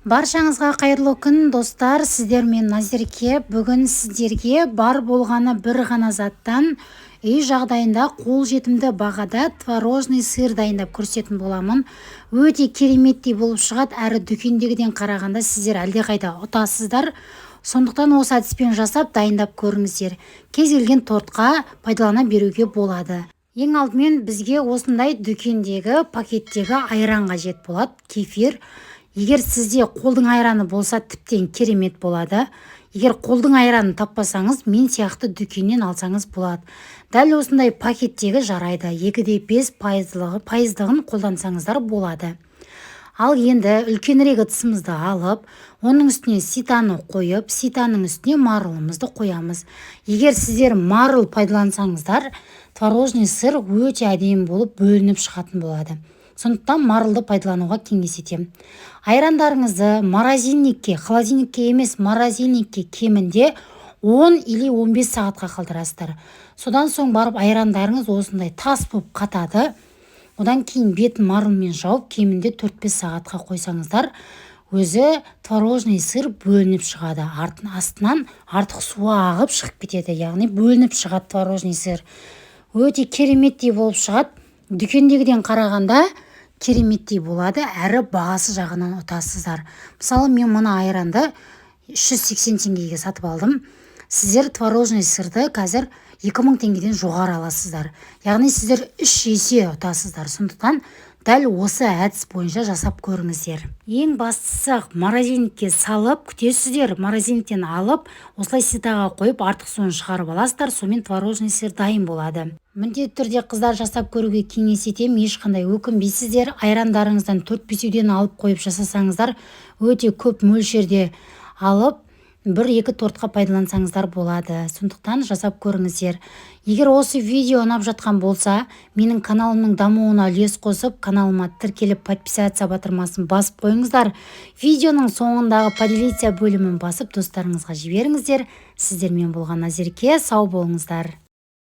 Баршаңызға қайырлы күн достар, сіздермен Назерке. Бүгін сіздерге бар болғаны бір ғана заттан үй жағдайында қолжетімді бағада творожный сыр дайындап көрсететін боламын. Өте кереметтей болып шығады, әрі дүкендегіден қарағанда сіздер әлдеқайда ұтасыздар. Сондықтан осы әдіспен жасап дайындап көріңіздер. Кез келген тортқа пайдалана беруге болады. Ең алдымен бізге осындай дүкендегі пакеттегі айран қажет болады, кефир. Егер сізде қолдың айраны болса, тіптен керемет болады. Егер қолдың айранын таппасаңыз, мен сияқты дүкеннен алсаңыз болады. Дәл осындай пакеттегі жарайды. 2,5 пайыздығын қолдансаңыздар болады. Ал енді үлкенірек ыдысымызды алып, оның үстіне ситаны қойып, ситаның үстіне марылымызды қоямыз. Егер сіздер марыл пайдалансаңыздар, творожный сыр өте әдемі болып бөлініп шығатын болады. Сондықтан марылды пайдалануға кеңес етемін. Айрандарыңызды морозильникке, холодильникке емес, морозильникке кемінде 10 или 15 сағатқа қалдырасыздар. Содан соң барып айрандарыңыз осындай тас болып қатады. Одан кейін бетін марылмен жауып, кемінде 4-5 сағатқа қойсаңыздар, өзі творожный сыр бөлініп шығады. Астынан артық суы ағып шығып кетеді, яғни бөлініп шығады творожный сыр. Өте кереметтей болып шығады. Дүкендегіден қарағанда кереметтей болады, әрі бағасы жағынан ұтасыздар. Мысалы, мен мұны айранды 380 теңгеге сатып алдым. Сіздер творожный сырды қазір 2000 теңгеден жоғары аласыздар. Яғни сіздер 3 есе ұтасыздар. Сондықтан дәл осы әдіс бойынша жасап көріңіздер. Ең бастысы морозильникке салып күтесіздер. Морозильниктен алып, осылай ситаға қойып, артық суын шығарып аласыздар. Сонымен творожный сыр дайын болады. Міндетті түрде қыздар жасап көруге кеңес етемін. Ешқандай өкінбейсіздер. Айрандарыңыздан 4-5-ден алып қойып жасасаңыздар, өте көп мөлшерде алып, 1-2 тортқа пайдалансаңыздар болады. Сондықтан жасап көріңіздер. Егер осы видео ұнап жатқан болса, менің каналымның дамуына үлес қосып, каналыма тіркеліп подписация батырмасын басып қойыңыздар. Видеоның соңындағы поделиться бөлімін басып достарыңызға жіберіңіздер. Сіздермен болған Назерке, сау болыңыздар.